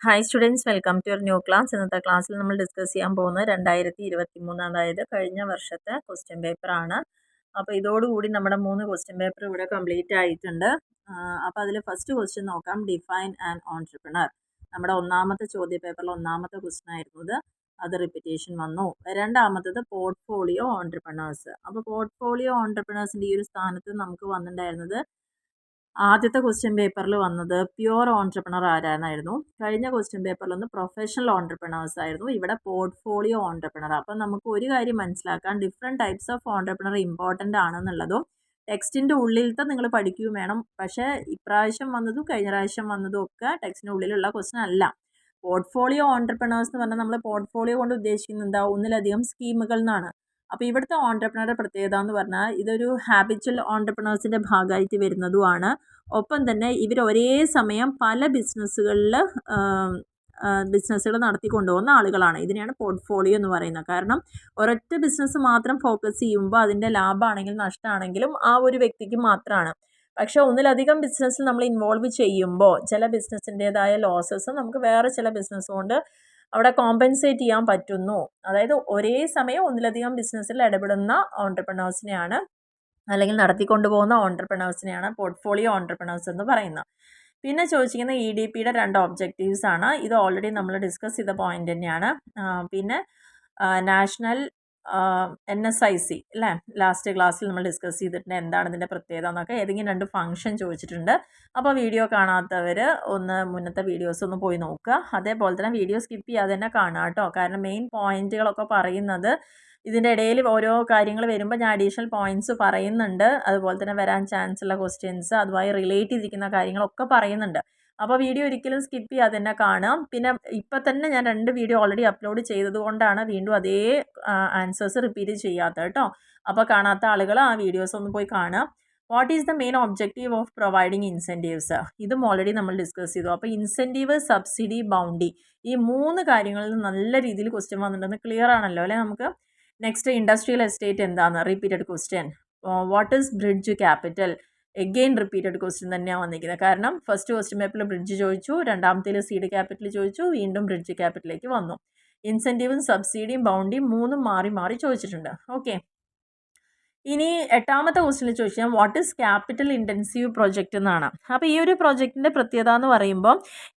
Hi students, welcome to your new class. ഇന്നത്തെ ക്ലാസ്സിൽ നമ്മൾ ഡിസ്കസ് ചെയ്യാൻ പോകുന്നത് 2023, അതായത് കഴിഞ്ഞ വർഷത്തെ ക്വസ്റ്റ്യൻ പേപ്പറാണ്. അപ്പോൾ ഇതോടുകൂടി നമ്മുടെ 3 ക്വസ്റ്റ്യൻ പേപ്പർ ഇവിടെ കംപ്ലീറ്റ് ആയിട്ടുണ്ട്. അപ്പോൾ അതിൽ ഫസ്റ്റ് ക്വസ്റ്റ്യൻ നോക്കാം. Define an entrepreneur. നമ്മുടെ ഒന്നാമത്തെ ചോദ്യ പേപ്പറിൽ ഒന്നാമത്തെ ക്വസ്റ്റ്യൻ ആയിരുന്നു അത് റിപ്പീറ്റേഷൻ വന്നു. രണ്ടാമത്തത് പോർട്ട്ഫോളിയോ ഓൺട്രപ്രണേഴ്സ്. അപ്പോൾ പോർട്ട്ഫോളിയോ ഓൺട്രപ്രണേഴ്സിൻ്റെ ഈ ഒരു സ്ഥാനത്ത് നമുക്ക് വന്നിട്ടുണ്ടായിരുന്നത് ആദ്യത്തെ ക്വസ്റ്റ്യൻ പേപ്പറിൽ വന്നത് പ്യുവർ ഓൺട്രപ്രണർ ആരാനായിരുന്നു. കഴിഞ്ഞ ക്വസ്റ്റ്യൻ പേപ്പറിൽ ഒന്ന് പ്രൊഫഷണൽ ഓൺട്രപ്രണേഴ്സ് ആയിരുന്നു. ഇവിടെ പോർട്ട്ഫോളിയോ ഓൺട്രപ്രണർ. അപ്പം നമുക്ക് ഒരു കാര്യം മനസ്സിലാക്കാം, different types of entrepreneur important ആണെന്നുള്ളതും ടെക്സ്റ്റിൻ്റെ ഉള്ളിലത്തെ നിങ്ങൾ പഠിക്കുകയും വേണം. പക്ഷേ ഇപ്രാവശ്യം വന്നതും കഴിഞ്ഞ പ്രാവശ്യം വന്നതും ഒക്കെ ടെക്സ്റ്റിൻ്റെ ഉള്ളിലുള്ള ക്വസ്റ്റ്യൻ അല്ല. പോർട്ട്ഫോളിയോ ഓൺട്രപ്രണേഴ്സ് എന്ന് പറഞ്ഞാൽ നമ്മൾ പോർട്ട്ഫോളിയോ കൊണ്ട് ഉദ്ദേശിക്കുന്നത് എന്താ, ഒന്നിലധികം സ്കീമുകൾ എന്നാണ്. അപ്പോൾ ഇവിടുത്തെ ഓൺട്രപ്രണറുടെ പ്രത്യേകത എന്ന് പറഞ്ഞാൽ ഇതൊരു ഹാബിച്വൽ ഓൺട്രപ്രണേഴ്സിൻ്റെ ഭാഗമായിട്ട് വരുന്നതുമാണ്. ഒപ്പം തന്നെ ഇവർ ഒരേ സമയം പല ബിസിനസ്സുകൾ നടത്തിക്കൊണ്ടുപോകുന്ന ആളുകളാണ്. ഇതിനെയാണ് പോർട്ട്ഫോളിയോ എന്ന് പറയുന്നത്. കാരണം ഒരൊറ്റ ബിസിനസ് മാത്രം ഫോക്കസ് ചെയ്യുമ്പോൾ അതിൻ്റെ ലാഭമാണെങ്കിലും നഷ്ടമാണെങ്കിലും ആ ഒരു വ്യക്തിക്ക് മാത്രമാണ്. പക്ഷേ ഒന്നിലധികം ബിസിനസ്സിൽ നമ്മൾ ഇൻവോൾവ് ചെയ്യുമ്പോൾ ചില ബിസിനസ്സിൻ്റേതായ ലോസസ് നമുക്ക് വേറെ ചില ബിസിനസ് കൊണ്ട് അവിടെ കോമ്പൻസേറ്റ് ചെയ്യാൻ പറ്റുന്നു. അതായത് ഒരേ സമയം ഒന്നിലധികം ബിസിനസ്സിൽ ഇടപെടുന്ന ഓൺട്രപ്രണേഴ്സിനെയാണ്, അല്ലെങ്കിൽ നടത്തിക്കൊണ്ടുപോകുന്ന ഓൺട്രപ്രണേഴ്സിനെയാണ് പോർട്ട്ഫോളിയോ ഓൺട്രപ്രണേഴ്സ് എന്ന് പറയുന്നത്. പിന്നെ ചോദിച്ചിരിക്കുന്ന EDPയുടെ 2 ഒബ്ജക്റ്റീവ്സ് ആണ്. ഇത് ഓൾറെഡി നമ്മൾ ഡിസ്കസ് ചെയ്ത പോയിന്റ് തന്നെയാണ്. പിന്നെ നാഷണൽ NSIC അല്ലേ, ലാസ്റ്റ് ക്ലാസ്സിൽ നമ്മൾ ഡിസ്കസ് ചെയ്തിട്ടുണ്ട് എന്താണ് ഇതിൻ്റെ പ്രത്യേകത എന്നൊക്കെ. ഏതെങ്കിലും 2 ഫംഗ്ഷൻ ചോദിച്ചിട്ടുണ്ട്. അപ്പോൾ വീഡിയോ കാണാത്തവർ ഒന്ന് മുന്നത്തെ വീഡിയോസ് ഒന്ന് പോയി നോക്കുക. അതേപോലെ തന്നെ വീഡിയോ സ്കിപ്പ് ചെയ്യാതെ തന്നെ കാണുക കേട്ടോ. കാരണം മെയിൻ പോയിന്റുകളൊക്കെ പറയുന്നത് ഇതിൻ്റെ ഇടയിൽ ഓരോ കാര്യങ്ങൾ വരുമ്പോൾ ഞാൻ അഡീഷണൽ പോയിന്റ്സ് പറയുന്നുണ്ട്. അതുപോലെ തന്നെ വരാൻ ചാൻസ് ഉള്ള ക്വസ്റ്റ്യൻസ് അതുമായി റിലേറ്റ് ചെയ്തിരിക്കുന്ന കാര്യങ്ങളൊക്കെ പറയുന്നുണ്ട്. അപ്പോൾ വീഡിയോ ഒരിക്കലും സ്കിപ്പ് ചെയ്യാതെ തന്നെ കാണാം. പിന്നെ ഇപ്പം തന്നെ ഞാൻ 2 വീഡിയോ ഓൾറെഡി അപ്ലോഡ് ചെയ്തത് കൊണ്ടാണ് വീണ്ടും അതേ ആൻസേഴ്സ് റിപ്പീറ്റ് ചെയ്യാത്തത് കേട്ടോ. അപ്പോൾ കാണാത്ത ആളുകൾ ആ വീഡിയോസ് ഒന്ന് പോയി കാണാം. What is the main objective of providing incentives? ഇതും ഓൾറെഡി നമ്മൾ ഡിസ്കസ് ചെയ്തു. അപ്പോൾ ഇൻസെൻറ്റീവ്, സബ്സിഡി, ബൗണ്ടി, ഈ 3 കാര്യങ്ങളിൽ നല്ല രീതിയിൽ ക്വസ്റ്റ്യൻ വന്നിട്ടുണ്ടെന്ന് ക്ലിയർ ആണല്ലോ അല്ലേ നമുക്ക്. നെക്സ്റ്റ് ഇൻഡസ്ട്രിയൽ എസ്റ്റേറ്റ് എന്താണ്, repeated question. What is bridge capital? Again repeated question തന്നെയാണ് വന്നിരിക്കുന്നത്. കാരണം ഫസ്റ്റ് ക്വസ്റ്റ്യൻ പേപ്പറിൽ ബ്രിഡ്ജ് ചോദിച്ചു, രണ്ടാമത്തേൽ സീഡ് ക്യാപിറ്റൽ ചോദിച്ചു, വീണ്ടും ബ്രിഡ്ജ് ക്യാപിറ്റലിലേക്ക് വന്നു. ഇൻസെൻറ്റീവും സബ്സിഡിയും ബൗണ്ടിയും 3 മാറി മാറി ചോദിച്ചിട്ടുണ്ട്. ഓക്കെ, ഇനി 8ാമത്തെ ക്വസ്റ്റ്യനിൽ ചോദിച്ചാൽ what is capital intensive project എന്നാണ്. അപ്പോൾ ഈ ഒരു പ്രൊജക്റ്റിൻ്റെ പ്രത്യേകത എന്ന് പറയുമ്പോൾ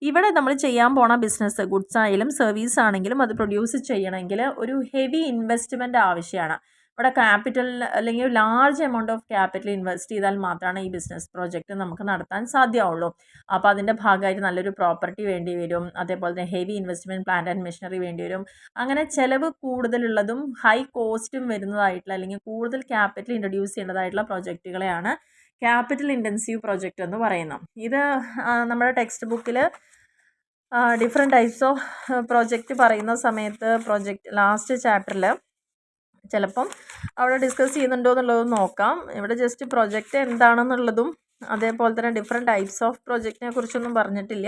ഇവിടെ നമ്മൾ ചെയ്യാൻ പോണ ബിസിനസ് ഗുഡ്സ് ആയാലും സർവീസ് ആണെങ്കിലും അത് പ്രൊഡ്യൂസ് ചെയ്യണമെങ്കിൽ ഒരു ഹെവി ഇൻവെസ്റ്റ്മെൻറ്റ് ആവശ്യമാണ്. ഇവിടെ ക്യാപിറ്റൽ അല്ലെങ്കിൽ large amount of capital invest ചെയ്താൽ മാത്രമാണ് ഈ ബിസിനസ് പ്രോജക്റ്റ് നമുക്ക് നടത്താൻ സാധ്യമാവുള്ളൂ. അപ്പോൾ അതിൻ്റെ ഭാഗമായിട്ട് നല്ലൊരു പ്രോപ്പർട്ടി വേണ്ടി വരും. അതേപോലെ തന്നെ heavy investment plant and machinery വേണ്ടി വരും. അങ്ങനെ ചിലവ് കൂടുതലുള്ളതും ഹൈ കോസ്റ്റും വരുന്നതായിട്ടുള്ള അല്ലെങ്കിൽ കൂടുതൽ ക്യാപിറ്റൽ ഇൻട്രൊഡ്യൂസ് ചെയ്യേണ്ടതായിട്ടുള്ള പ്രോജക്റ്റുകളെയാണ് ക്യാപിറ്റൽ ഇൻറ്റൻസീവ് പ്രോജക്റ്റ് എന്ന് പറയുന്നത്. ഇത് നമ്മുടെ ടെക്സ്റ്റ് ബുക്കിൽ ഡിഫറെൻറ്റ് ടൈപ്സ് ഓഫ് പ്രോജക്റ്റ് പറയുന്ന സമയത്ത് പ്രോജക്റ്റ് ലാസ്റ്റ് ചാപ്റ്ററിൽ ചിലപ്പം അവിടെ ഡിസ്കസ് ചെയ്യുന്നുണ്ടോ എന്നുള്ളതും നോക്കാം. ഇവിടെ ജസ്റ്റ് പ്രൊജക്റ്റ് എന്താണെന്നുള്ളതും അതേപോലെ തന്നെ ഡിഫറെൻറ്റ് ടൈപ്സ് ഓഫ് പ്രൊജക്റ്റിനെ കുറിച്ചൊന്നും പറഞ്ഞിട്ടില്ല.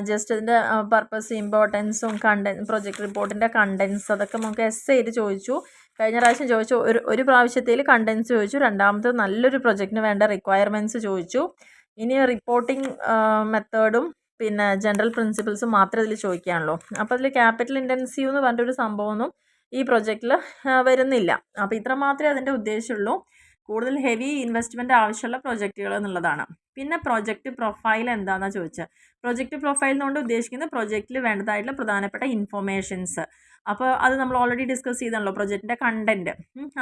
ജസ്റ്റ് ഇതിൻ്റെ പർപ്പസ്, ഇമ്പോർട്ടൻസും പ്രൊജക്റ്റ് റിപ്പോർട്ടിൻ്റെ കണ്ടൻസ് അതൊക്കെ നമുക്ക് എസ്സേയിൽ ചോദിച്ചു. കഴിഞ്ഞ പ്രാവശ്യം ചോദിച്ചു ഒരു പ്രാവശ്യത്തിൽ കണ്ടൻസ് ചോദിച്ചു. രണ്ടാമത് നല്ലൊരു പ്രൊജക്റ്റിന് വേണ്ട റിക്വയർമെൻറ്റ്സ് ചോദിച്ചു. ഇനി റിപ്പോർട്ടിംഗ് മെത്തേഡും പിന്നെ ജനറൽ പ്രിൻസിപ്പിൾസും മാത്രമേ ഇതിൽ ചോദിക്കാനുള്ളൂ. അപ്പോൾ അതിൽ ക്യാപിറ്റൽ ഇൻറ്റൻസീവ് എന്ന് പറഞ്ഞൊരു സംഭവമൊന്നും ഈ പ്രൊജക്റ്റിൽ വരുന്നില്ല. അപ്പോൾ ഇത്ര മാത്രമേ അതിൻ്റെ ഉദ്ദേശമുള്ളൂ. കൂടുതൽ ഹെവി ഇൻവെസ്റ്റ്മെൻറ്റ് ആവശ്യമുള്ള പ്രൊജക്റ്റുകൾ എന്നുള്ളതാണ്. പിന്നെ പ്രൊജക്റ്റ് പ്രൊഫൈൽ എന്താണെന്നാണ് ചോദിച്ചത്. പ്രൊജക്റ്റ് പ്രൊഫൈൽ എന്നുകൊണ്ട് ഉദ്ദേശിക്കുന്നത് പ്രൊജക്റ്റിൽ വേണ്ടതായിട്ടുള്ള പ്രധാനപ്പെട്ട ഇൻഫോർമേഷൻസ്. അപ്പോൾ അത് നമ്മൾ ഓൾറെഡി ഡിസ്കസ് ചെയ്താണല്ലോ, പ്രൊജക്റ്റിൻ്റെ കണ്ടൻറ്റ്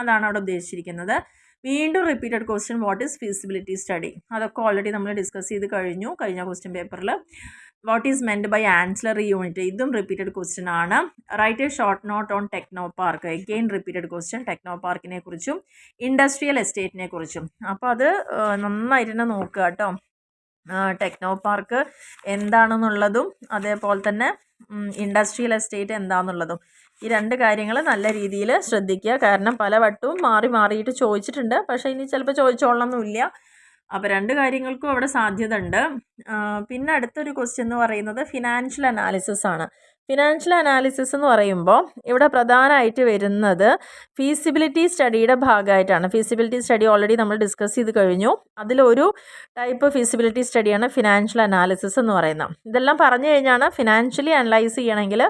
അതാണ് അവിടെ ഉദ്ദേശിച്ചിരിക്കുന്നത്. വീണ്ടും repeated question what is feasibility study, അതൊക്കെ ഓൾറെഡി നമ്മൾ ഡിസ്കസ് ചെയ്ത് കഴിഞ്ഞു കഴിഞ്ഞ ക്വസ്റ്റ്യൻ പേപ്പറിൽ. What is meant by ancillary unit, ഇതും റിപ്പീറ്റഡ് ക്വസ്റ്റ്യൻ ആണ്. Write a short note on techno park, again repeated question. Techno പാർക്കിനെ കുറിച്ചും ഇൻഡസ്ട്രിയൽ എസ്റ്റേറ്റിനെ കുറിച്ചും. അപ്പോൾ അത് നന്നായിട്ട് തന്നെ നോക്കുക കേട്ടോ. ടെക്നോ പാർക്ക് എന്താണെന്നുള്ളതും അതേപോലെ തന്നെ ഇൻഡസ്ട്രിയൽ എസ്റ്റേറ്റ് എന്താണെന്നുള്ളതും ഈ 2 കാര്യങ്ങൾ നല്ല രീതിയിൽ ശ്രദ്ധിക്കുക. കാരണം പല വട്ടവും മാറി മാറിയിട്ട് ചോദിച്ചിട്ടുണ്ട്. പക്ഷേ ഇനി ചിലപ്പോൾ ചോദിച്ചോളണമെന്നില്ല. അപ്പോൾ 2 കാര്യങ്ങൾക്കും അവിടെ സാധ്യത ഉണ്ട്. പിന്നെ അടുത്തൊരു ക്വസ്റ്റ്യൻ എന്ന് പറയുന്നത് ഫിനാൻഷ്യൽ അനാലിസിസ് ആണ്. ഫിനാൻഷ്യൽ അനാലിസിസ് എന്ന് പറയുമ്പോൾ ഇവിടെ പ്രധാനമായിട്ട് വരുന്നത് ഫീസിബിലിറ്റി സ്റ്റഡിയുടെ ഭാഗമായിട്ടാണ്. ഫീസിബിലിറ്റി സ്റ്റഡി ഓൾറെഡി നമ്മൾ ഡിസ്കസ് ചെയ്ത് കഴിഞ്ഞു. അതിലൊരു ടൈപ്പ് ഫീസിബിലിറ്റി സ്റ്റഡിയാണ് ഫിനാൻഷ്യൽ അനാലിസിസ് എന്ന് പറയുന്നത്. ഇതെല്ലാം പറഞ്ഞു കഴിഞ്ഞാണ് ഫിനാൻഷ്യലി അനലൈസ് ചെയ്യണമെങ്കിൽ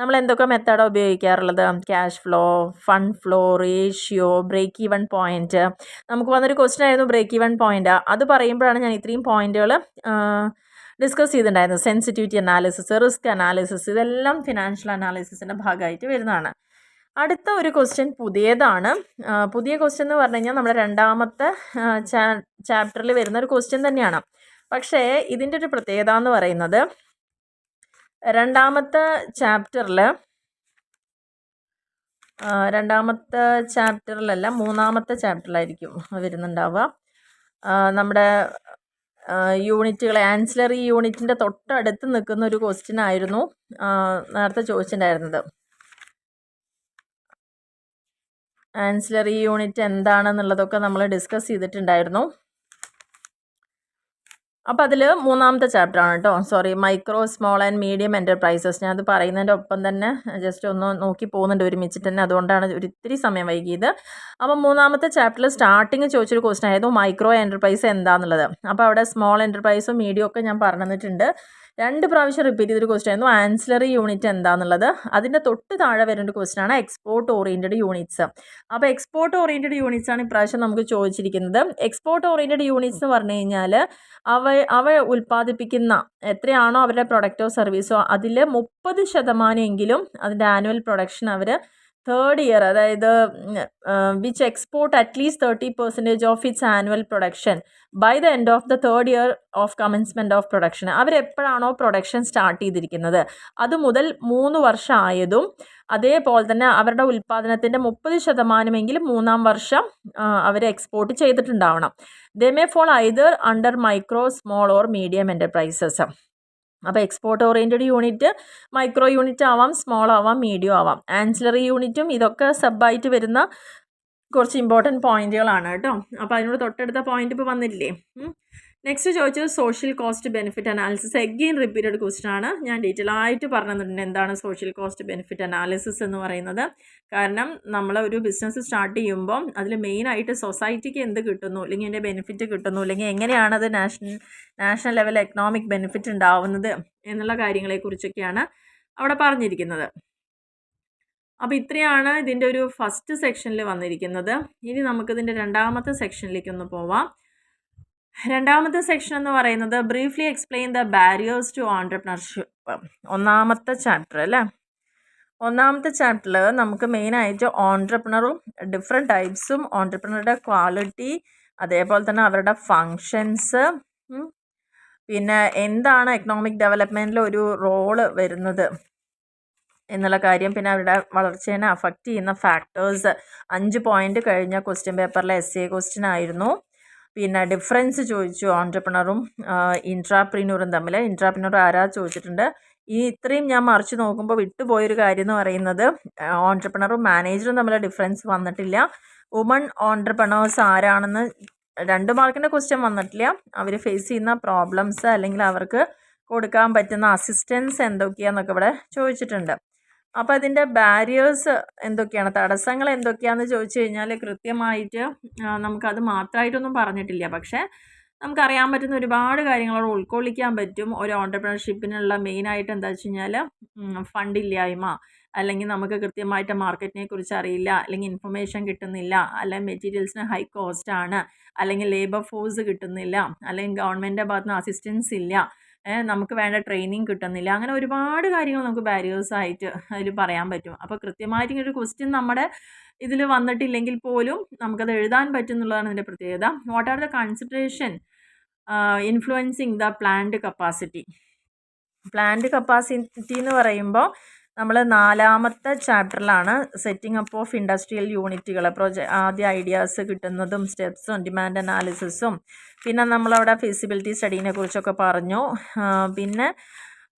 നമ്മൾ എന്തൊക്കെ മെത്തേഡാണ് ഉപയോഗിക്കാറുള്ളത്. Cash flow, fund flow, ratio, break even point. നമുക്ക് വന്നൊരു ക്വസ്റ്റ്യൻ ആയിരുന്നു ബ്രേക്ക് ഈവൻ പോയിന്റ്. അത് പറയുമ്പോഴാണ് ഞാൻ ഇത്രയും പോയിന്റുകൾ ഡിസ്കസ് ചെയ്തിട്ടുണ്ടായിരുന്നു. സെൻസിറ്റിവിറ്റി അനാലിസിസ്, റിസ്ക് അനാലിസിസ്, ഇതെല്ലാം ഫിനാൻഷ്യൽ അനാലിസിസിൻ്റെ ഭാഗമായിട്ട് വരുന്നതാണ്. അടുത്ത ഒരു ക്വസ്റ്റ്യൻ പുതിയതാണ്. പുതിയ ക്വസ്റ്റ്യൻ എന്ന് പറഞ്ഞു കഴിഞ്ഞാൽ നമ്മുടെ രണ്ടാമത്തെ ചാപ്റ്ററിൽ വരുന്ന ഒരു ക്വസ്റ്റ്യൻ തന്നെയാണ്. പക്ഷേ ഇതിൻ്റെ ഒരു പ്രത്യേകത എന്ന് പറയുന്നത് രണ്ടാമത്തെ ചാപ്റ്ററിലല്ല, മൂന്നാമത്തെ ചാപ്റ്ററിലായിരിക്കും വരുന്നുണ്ടാവുക. നമ്മുടെ യൂണിറ്റുകൾ, ആൻസിലറി യൂണിറ്റിൻ്റെ തൊട്ടടുത്ത് നിൽക്കുന്ന ഒരു ക്വസ്റ്റ്യൻ ആയിരുന്നു നേരത്തെ ചോദിച്ചിട്ടുണ്ടായിരുന്നത്. ആൻസിലറി യൂണിറ്റ് എന്താണെന്നുള്ളതൊക്കെ നമ്മൾ ഡിസ്കസ് ചെയ്തിട്ടുണ്ടായിരുന്നു. അപ്പോൾ അതിൽ മൂന്നാമത്തെ ചാപ്റ്ററാണ് കേട്ടോ. Sorry, micro, small and medium enterprises. ഞാനത് പറയുന്നതിൻ്റെ ഒപ്പം തന്നെ ജസ്റ്റ് ഒന്ന് നോക്കി പോകുന്നുണ്ട് ഒരുമിച്ചിട്ട് തന്നെ, അതുകൊണ്ടാണ് ഒരു ഇത്തിരി സമയം വൈകിയത്. അപ്പോൾ മൂന്നാമത്തെ ചാപ്റ്ററിൽ സ്റ്റാർട്ടിങ് ചോദിച്ചൊരു ക്വസ്റ്റൻ ആയിരുന്നു മൈക്രോ എൻ്റർപ്രൈസ് എന്താണെന്നുള്ളത്. അപ്പോൾ അവിടെ സ്മോൾ എൻ്റർപ്രൈസും മീഡിയം ഒക്കെ ഞാൻ പറഞ്ഞു തന്നിട്ടുണ്ട്. 2 പ്രാവശ്യം റിപ്പീറ്റ് ചെയ്തൊരു ക്വസ്റ്റൻ ആയിരുന്നു ആൻസിലറി യൂണിറ്റ് എന്താണെന്നുള്ളത്. അതിൻ്റെ തൊട്ട് താഴെ വരുന്ന ഒരു ക്വസ്റ്റൻ ആണ് എക്സ്പോർട്ട് ഓറിയൻറ്റഡ് യൂണിറ്റ്സ്. അപ്പോൾ എക്സ്പോർട്ട് ഓറിയൻറ്റഡ് യൂണിറ്റ്സ് ആണ് ഇപ്രാവശ്യം നമുക്ക് ചോദിച്ചിരിക്കുന്നത്. എക്സ്പോർട്ട് ഓറിയൻറ്റഡ് യൂണിറ്റ്സ് എന്ന് പറഞ്ഞു കഴിഞ്ഞാൽ അവ ഉൽപ്പാദിപ്പിക്കുന്ന എത്രയാണോ അവരുടെ പ്രൊഡക്റ്റോ സർവീസോ അതിൽ 30% അതിൻ്റെ ആനുവൽ പ്രൊഡക്ഷൻ അവർ തേർഡ് ഇയർ, അതായത് which export at least 30% of its annual production by the end of the third year of commencement of production. അവരെപ്പോഴാണോ പ്രൊഡക്ഷൻ സ്റ്റാർട്ട് ചെയ്തിരിക്കുന്നത് അത് മുതൽ 3 വർഷം ആയതും, അതേപോലെ തന്നെ അവരുടെ ഉൽപ്പാദനത്തിൻ്റെ 30% മൂന്നാം വർഷം അവർ എക്സ്പോർട്ട് ചെയ്തിട്ടുണ്ടാവണം. They may fall either under micro, small or medium enterprises. അപ്പോൾ export oriented unit micro unit ആവാം, സ്മോൾ ആവാം, മീഡിയം ആവാം. ആൻസിലറി യൂണിറ്റും ഇതൊക്കെ സബായിട്ട് വരുന്ന കുറച്ച് ഇമ്പോർട്ടൻറ്റ് പോയിന്റുകളാണ് കേട്ടോ. അപ്പോൾ അതിനോട് തൊട്ടടുത്ത പോയിന്റ് ഇപ്പോൾ വന്നില്ലേ. നെക്സ്റ്റ് ചോദിച്ചത് social cost benefit analysis. Again repeated question ആണ്. ഞാൻ ഡീറ്റെയിൽ ആയിട്ട് പറഞ്ഞു തന്നിട്ടുണ്ട് എന്താണ് സോഷ്യൽ കോസ്റ്റ് ബെനിഫിറ്റ് അനാലിസിസ് എന്ന് പറയുന്നത്. കാരണം നമ്മൾ ഒരു ബിസിനസ് സ്റ്റാർട്ട് ചെയ്യുമ്പോൾ അതിൽ മെയിനായിട്ട് സൊസൈറ്റിക്ക് എന്ത് കിട്ടുന്നു, അല്ലെങ്കിൽ അതിൻ്റെ ബെനിഫിറ്റ് കിട്ടുന്നു, അല്ലെങ്കിൽ എങ്ങനെയാണത് നാഷണൽ ലെവൽ എക്കണോമിക് ബെനിഫിറ്റ് ഉണ്ടാവുന്നത് എന്നുള്ള കാര്യങ്ങളെക്കുറിച്ചൊക്കെയാണ് അവിടെ പറഞ്ഞിരിക്കുന്നത്. അപ്പോൾ ഇത്രയാണ് ഇതിൻ്റെ ഒരു ഫസ്റ്റ് സെക്ഷനിൽ വന്നിരിക്കുന്നത്. ഇനി നമുക്കിതിൻ്റെ രണ്ടാമത്തെ സെക്ഷനിലേക്കൊന്ന് പോവാം. രണ്ടാമത്തെ സെക്ഷൻ എന്ന് പറയുന്നത് briefly explain the barriers to entrepreneurship. ഒന്നാമത്തെ ചാപ്റ്റർ അല്ലേ. ഒന്നാമത്തെ ചാപ്റ്ററിൽ നമുക്ക് മെയിനായിട്ട് ഓൺട്രപ്രണറും ഡിഫറെൻറ്റ് ടൈപ്സും ഓൺട്രപ്രണറുടെ ക്വാളിറ്റി, അതേപോലെ തന്നെ അവരുടെ ഫങ്ഷൻസ്, പിന്നെ എന്താണ് എക്കണോമിക് ഡെവലപ്മെൻറ്റിൽ ഒരു റോള് വരുന്നത് എന്നുള്ള കാര്യം, പിന്നെ അവരുടെ വളർച്ചേനെ അഫക്റ്റ് ചെയ്യുന്ന ഫാക്ടേഴ്സ്. 5 പോയിന്റ് കഴിഞ്ഞ ക്വസ്റ്റ്യൻ പേപ്പറിലെ essay ക്വസ്റ്റ്യൻ ആയിരുന്നു. പിന്നെ ഡിഫറൻസ് ചോദിച്ചു ഓൺട്രപ്രണറും ഇൻട്രാപ്രീനറും തമ്മിൽ. ഇൻട്രാപ്രീനർ ആരാ ചോദിച്ചിട്ടുണ്ട്. ഈ ഇത്രയും ഞാൻ മറിച്ച് നോക്കുമ്പോൾ വിട്ടുപോയൊരു കാര്യം എന്ന് പറയുന്നത് ഓൺട്രപ്രണറും മാനേജറും തമ്മിൽ ഡിഫറൻസ് വന്നിട്ടില്ല. വുമൺ ഓൺട്രപ്രണേഴ്സ് ആരാണെന്ന് 2 മാർക്കിൻ്റെ ക്വസ്റ്റ്യൻ വന്നിട്ടില്ല. അവർ ഫേസ് ചെയ്യുന്ന പ്രോബ്ലംസ് അല്ലെങ്കിൽ അവർക്ക് കൊടുക്കാൻ പറ്റുന്ന അസിസ്റ്റൻസ് എന്തൊക്കെയാണെന്നൊക്കെ ഇവിടെ ചോദിച്ചിട്ടുണ്ട്. അപ്പോൾ അതിൻ്റെ ബാരിയേഴ്സ് എന്തൊക്കെയാണ്, തടസ്സങ്ങൾ എന്തൊക്കെയാണെന്ന് ചോദിച്ചു കഴിഞ്ഞാൽ കൃത്യമായിട്ട് നമുക്കത് മാത്രമായിട്ടൊന്നും പറഞ്ഞിട്ടില്ല. പക്ഷേ നമുക്കറിയാൻ പറ്റുന്ന ഒരുപാട് കാര്യങ്ങളോട് ഉൾക്കൊള്ളിക്കാൻ പറ്റും. ഒരു ഓൺട്രപ്രണർഷിപ്പിനുള്ള മെയിനായിട്ട് എന്താ വെച്ച് കഴിഞ്ഞാൽ ഫണ്ടില്ലായ്മ, അല്ലെങ്കിൽ നമുക്ക് കൃത്യമായിട്ട് മാർക്കറ്റിനെ കുറിച്ച് അറിയില്ല, അല്ലെങ്കിൽ ഇൻഫർമേഷൻ കിട്ടുന്നില്ല, അല്ലെങ്കിൽ മെറ്റീരിയൽസിന് ഹൈ കോസ്റ്റ് ആണ്, അല്ലെങ്കിൽ ലേബർ ഫോഴ്സ് കിട്ടുന്നില്ല, അല്ലെങ്കിൽ ഗവൺമെൻറ്റിൻ്റെ ഭാഗത്ത് നിന്ന് അസിസ്റ്റൻസ് ഇല്ല, നമുക്ക് വേണ്ട ട്രെയിനിങ് കിട്ടുന്നില്ല. അങ്ങനെ ഒരുപാട് കാര്യങ്ങൾ നമുക്ക് ബാരിയേഴ്സ് ആയിട്ട് അതിൽ പറയാൻ പറ്റും. അപ്പോൾ കൃത്യമായിട്ട് ഒരു ക്വസ്റ്റ്യൻ നമ്മുടെ ഇതിൽ വന്നിട്ടില്ലെങ്കിൽ പോലും നമുക്കത് എഴുതാൻ പറ്റും എന്നുള്ളതാണ് ഇതിൻ്റെ പ്രത്യേകത. What are the consideration influencing the plant capacity. Plant capacity എന്ന് പറയുമ്പോൾ നമ്മൾ 4ാമത്തെ ചാപ്റ്ററിലാണ് സെറ്റിംഗ് അപ്പ് ഓഫ് ഇൻഡസ്ട്രിയൽ യൂണിറ്റുകൾ. ആദ്യ ഐഡിയാസ് കിട്ടുന്നതും സ്റ്റെപ്സും ഡിമാൻഡ് അനാലിസിസും, പിന്നെ നമ്മളവിടെ ഫീസിബിലിറ്റി സ്റ്റഡീനെ കുറിച്ചൊക്കെ പറഞ്ഞു. പിന്നെ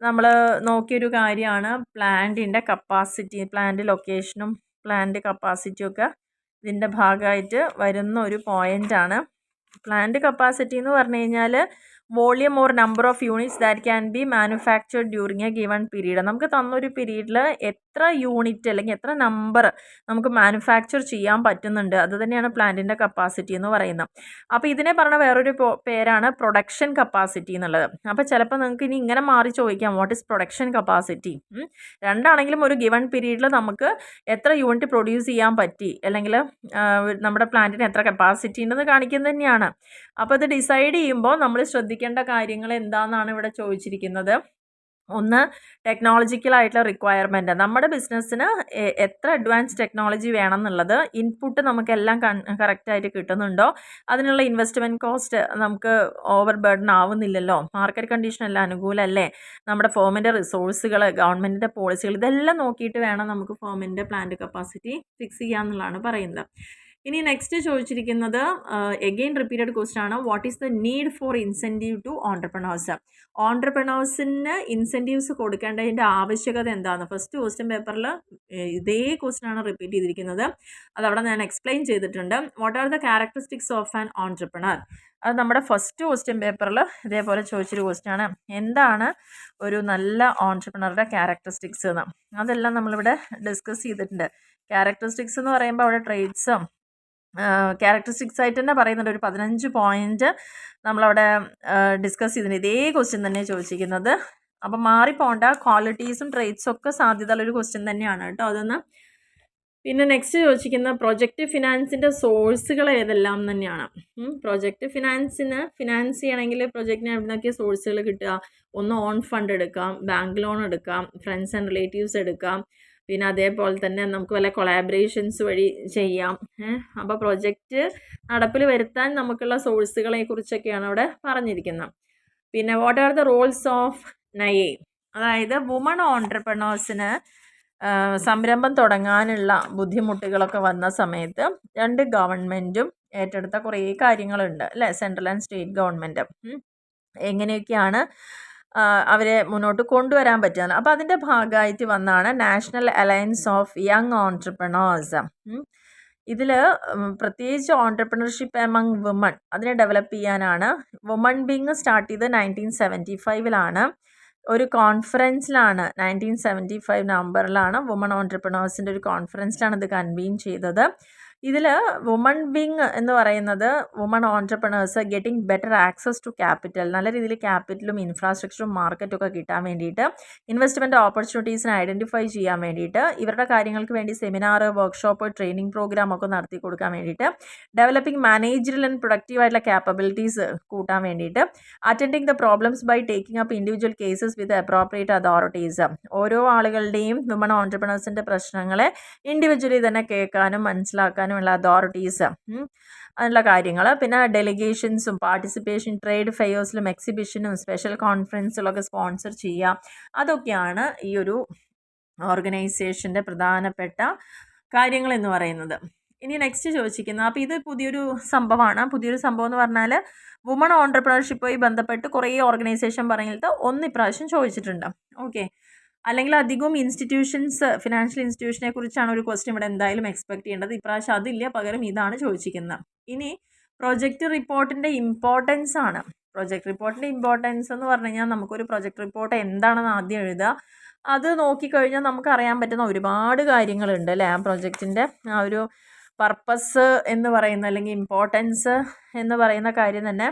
നമ്മൾ നോക്കിയൊരു കാര്യമാണ് പ്ലാന്റിൻ്റെ കപ്പാസിറ്റി, പ്ലാന്റ് ലൊക്കേഷനും പ്ലാന്റ് കപ്പാസിറ്റിയും ഒക്കെ ഇതിൻ്റെ ഭാഗമായിട്ട് വരുന്ന ഒരു പോയിൻ്റാണ്. പ്ലാന്റ് കപ്പാസിറ്റി എന്ന് പറഞ്ഞു കഴിഞ്ഞാൽ volume or number of units that can be manufactured during A given period. നമുക്ക് തന്നൊരു പീരീഡിൽ എത്ര യൂണിറ്റ് അല്ലെങ്കിൽ എത്ര നമ്പർ നമുക്ക് മാനുഫാക്ചർ ചെയ്യാൻ പറ്റുന്നുണ്ട്, അത് തന്നെയാണ് പ്ലാന്റിൻ്റെ കപ്പാസിറ്റി എന്ന് പറയുന്നത്. അപ്പോൾ ഇതിനെ പറഞ്ഞ വേറൊരു പേരാണ് പ്രൊഡക്ഷൻ കപ്പാസിറ്റി എന്നുള്ളത്. അപ്പോൾ ചിലപ്പോൾ നിങ്ങൾക്ക് ഇനി ഇങ്ങനെ മാറി ചോദിക്കാം, വാട്ട് ഈസ് പ്രൊഡക്ഷൻ കപ്പാസിറ്റി? രണ്ടാണെങ്കിലും ഒരു ഗിവൺ പീരീഡിൽ നമുക്ക് എത്ര യൂണിറ്റ് പ്രൊഡ്യൂസ് ചെയ്യാൻ പറ്റി, അല്ലെങ്കിൽ നമ്മുടെ പ്ലാന്റിന് എത്ര കപ്പാസിറ്റി ഉണ്ടെന്ന് കാണിക്കുന്നത് തന്നെയാണ്. അപ്പോൾ ഇത് ഡിസൈഡ് ചെയ്യുമ്പോൾ നമ്മൾ ശ്രദ്ധിക്കേണ്ട കാര്യങ്ങൾ എന്താണെന്നാണ് ഇവിടെ ചോദിച്ചിരിക്കുന്നത്. ഒന്ന്, ടെക്നോളജിക്കലായിട്ടുള്ള റിക്വയർമെൻറ്റ്. നമ്മുടെ ബിസിനസ്സിന് എത്ര അഡ്വാൻസ് ടെക്നോളജി വേണം എന്നുള്ളത്, ഇൻപുട്ട് നമുക്കെല്ലാം കറക്റ്റായിട്ട് കിട്ടുന്നുണ്ടോ, അതിനുള്ള ഇൻവെസ്റ്റ്മെൻറ്റ് കോസ്റ്റ് നമുക്ക് ഓവർ ബർഡൻ ആവുന്നില്ലല്ലോ, മാർക്കറ്റ് കണ്ടീഷൻ എല്ലാം അനുകൂലമല്ലേ, നമ്മുടെ ഫേമിൻ്റെ റിസോഴ്സുകൾ, ഗവൺമെൻറ്റിൻ്റെ പോളിസികൾ, ഇതെല്ലാം നോക്കിയിട്ട് വേണം നമുക്ക് ഫേമിൻ്റെ പ്ലാന്റ് കപ്പാസിറ്റി ഫിക്സ് ചെയ്യാമെന്നുള്ളതാണ് പറയുന്നത്. ഇനി നെക്സ്റ്റ് ചോദിച്ചിരിക്കുന്നത് എഗെയിൻ റിപ്പീറ്റഡ് ക്വസ്റ്റ്യൻ ആണ്, what is the need for incentive to entrepreneurs? ഓൺട്രപ്രണേഴ്സിന് ഇൻസെൻറ്റീവ്സ് കൊടുക്കേണ്ടതിൻ്റെ ആവശ്യകത എന്താണ്? ഫസ്റ്റ് ക്വസ്റ്റ്യൻ പേപ്പറിൽ ഇതേ ക്വസ്റ്റ്യൻ ആണ് റിപ്പീറ്റ് ചെയ്തിരിക്കുന്നത്. അതവിടെ ഞാൻ എക്സ്പ്ലെയിൻ ചെയ്തിട്ടുണ്ട്. What are the characteristics of an entrepreneur? അത് നമ്മുടെ ഫസ്റ്റ് ക്വസ്റ്റ്യൻ പേപ്പറിൽ ഇതേപോലെ ചോദിച്ചൊരു ക്വസ്റ്റ്യൻ ആണ്. എന്താണ് ഒരു നല്ല ഓൺട്രപ്രണറുടെ ക്യാരക്ടറിസ്റ്റിക്സ് എന്ന്? അതെല്ലാം നമ്മളിവിടെ ഡിസ്കസ് ചെയ്തിട്ടുണ്ട്. ക്യാരക്ടറിസ്റ്റിക്സ് എന്ന് പറയുമ്പോൾ അവിടെ ട്രേഡ്സും ക്യാരക്ടറിസ്റ്റിക്സ് ആയിട്ട് തന്നെ പറയുന്നുണ്ട്. ഒരു 15 പോയിന്റ് നമ്മളവിടെ ഡിസ്കസ് ചെയ്തിട്ടുണ്ട്. ഇതേ ക്വസ്റ്റ്യൻ തന്നെ ചോദിച്ചിരിക്കുന്നത്. അപ്പം മാറിപ്പോണ്ട, ക്വാളിറ്റീസും ട്രേഡ്സും ഒക്കെ സാധ്യതയുള്ളൊരു ക്വസ്റ്റ്യൻ തന്നെയാണ് കേട്ടോ അതൊന്ന്. പിന്നെ നെക്സ്റ്റ് ചോദിച്ചിരിക്കുന്ന പ്രൊജക്റ്റ് ഫിനാൻസിൻ്റെ സോഴ്സുകൾ ഏതെല്ലാം തന്നെയാണ്. പ്രൊജക്റ്റ് ഫിനാൻസ് ചെയ്യണമെങ്കിൽ പ്രൊജക്റ്റിന് എവിടുന്നൊക്കെ സോഴ്സുകൾ കിട്ടുക? ഒന്ന് ഓൺ ഫണ്ട് എടുക്കാം, ബാങ്ക് ലോൺ എടുക്കാം, ഫ്രണ്ട്സ് ആൻഡ് റിലേറ്റീവ്സ് എടുക്കാം, പിന്നെ അതേപോലെ തന്നെ നമുക്ക് വല്ല കൊളാബറേഷൻസ് വഴി ചെയ്യാം. അപ്പോൾ പ്രൊജക്റ്റ് നടപ്പിൽ വരുത്താൻ നമുക്കുള്ള സോഴ്സുകളെ കുറിച്ചൊക്കെയാണ് അവിടെ പറഞ്ഞിരിക്കുന്നത്. പിന്നെ what are the Rolls of Naye? അതായത് വുമൺ ഓൺട്രപ്രണേഴ്സിന് സംരംഭം തുടങ്ങാനുള്ള ബുദ്ധിമുട്ടുകളൊക്കെ വന്ന സമയത്ത് രണ്ട് ഗവൺമെൻറ്റും ഏറ്റെടുത്ത കുറേ കാര്യങ്ങളുണ്ട് അല്ലേ, സെൻട്രൽ ആൻഡ് സ്റ്റേറ്റ് ഗവൺമെൻറ്. എങ്ങനെയൊക്കെയാണ് അവരെ മുന്നോട്ട് കൊണ്ടുവരാൻ പറ്റുന്നത്? അപ്പോൾ അതിൻ്റെ ഭാഗമായിട്ട് വന്നാണ് national alliance of young entrepreneurs. ഇതിൽ പ്രത്യേകിച്ച് ഓൺട്രപ്രണർഷിപ്പ് എമംഗ് വുമൺ അതിനെ ഡെവലപ്പ് ചെയ്യാനാണ്. വുമൺ ബിങ് സ്റ്റാർട്ട് ചെയ്ത് 1975 ഒരു കോൺഫറൻസിലാണ്, 1975 നവംബറിലാണ് വുമൺ ഓൺട്രപ്രണേഴ്സിൻ്റെ ഒരു കോൺഫറൻസിലാണ് ഇത് കൺവീൻ ചെയ്തത്. ഇതിൽ വുമൺ വിങ് എന്ന് പറയുന്നത് woman entrepreneurs getting better access to capital, നല്ല രീതിയിൽ ക്യാപിറ്റലും ഇൻഫ്രാസ്ട്രക്ചറും മാർക്കറ്റും ഒക്കെ കിട്ടാൻ വേണ്ടിയിട്ട്, ഇൻവെസ്റ്റ്മെൻറ്റ് ഓപ്പർച്യൂണിറ്റീസിനെ ഐഡൻറ്റിഫൈ ചെയ്യാൻ വേണ്ടിയിട്ട്, ഇവരുടെ കാര്യങ്ങൾക്ക് വേണ്ടി സെമിനാർ, വർക്ക്ഷോപ്പ്, ട്രെയിനിങ് പ്രോഗ്രാം ഒക്കെ നടത്തി കൊടുക്കാൻ വേണ്ടിയിട്ട്, ഡെവലപ്പിംഗ് മാനേജറൽ ആൻഡ് പ്രൊഡക്റ്റീവായിട്ടുള്ള ക്യാപ്പബിലിറ്റീസ് കൂട്ടാൻ വേണ്ടിയിട്ട്, attending the problems by taking up individual cases with appropriate authorities, ഓരോ ആളുകളുടെയും വുമൺ ഓൺട്രപ്രണേഴ്സിൻ്റെ പ്രശ്നങ്ങളെ ഇൻഡിവിജ്വലി തന്നെ കേൾക്കാനും മനസ്സിലാക്കാനും ഉള്ള അതോറിറ്റീസ്, അതിനുള്ള കാര്യങ്ങൾ. പിന്നെ ഡെലിഗേഷൻസും പാർട്ടിസിപ്പേഷൻ ട്രേഡ് ഫെയേഴ്സിലും എക്സിബിഷനും സ്പെഷ്യൽ കോൺഫറൻസിലൊക്കെ സ്പോൺസർ ചെയ്യുക, അതൊക്കെയാണ് ഈ ഒരു ഓർഗനൈസേഷൻ്റെ പ്രധാനപ്പെട്ട കാര്യങ്ങൾ എന്ന് പറയുന്നത്. ഇനി നെക്സ്റ്റ് ചോദിച്ചിരിക്കുന്നത്, അപ്പോൾ ഇത് പുതിയൊരു സംഭവമാണ്. പുതിയൊരു സംഭവം എന്ന് പറഞ്ഞാൽ വുമൺ ഓൺട്രപ്രണർഷിപ്പുമായി ബന്ധപ്പെട്ട് കുറേ ഓർഗനൈസേഷൻ പറഞ്ഞിട്ട് ഇപ്രാവശ്യം ചോദിച്ചിട്ടുണ്ട്. ഓക്കെ, അല്ലെങ്കിൽ അധികവും ഇൻസ്റ്റിറ്റ്യൂഷൻസ്, ഫിനാൻഷ്യൽ ഇൻസ്റ്റിറ്റ്യൂഷനെ കുറിച്ചാണ് ഒരു ക്വസ്റ്റ്യൻ ഇവിടെ എന്തായാലും എക്സ്പെക്ട് ചെയ്യേണ്ടത്. ഇപ്രാവശ്യം അതില്ല, പകരം ഇതാണ് ചോദിച്ചിരിക്കുന്നത്. ഇനി പ്രൊജക്റ്റ് റിപ്പോർട്ടിൻ്റെ ഇമ്പോർട്ടൻസ് ആണ്. പ്രൊജക്റ്റ് റിപ്പോർട്ടിൻ്റെ ഇമ്പോർട്ടൻസ് എന്ന് പറഞ്ഞു കഴിഞ്ഞാൽ നമുക്കൊരു പ്രൊജക്റ്റ് റിപ്പോർട്ട് എന്താണെന്ന് ആദ്യം എഴുതുക. അത് നോക്കിക്കഴിഞ്ഞാൽ നമുക്ക് അറിയാൻ പറ്റുന്ന ഒരുപാട് കാര്യങ്ങളുണ്ട് അല്ലേ. ആ പ്രൊജക്റ്റിൻ്റെ ആ ഒരു പർപ്പസ് എന്ന് പറയുന്ന, അല്ലെങ്കിൽ ഇമ്പോർട്ടൻസ് എന്ന് പറയുന്ന കാര്യം തന്നെ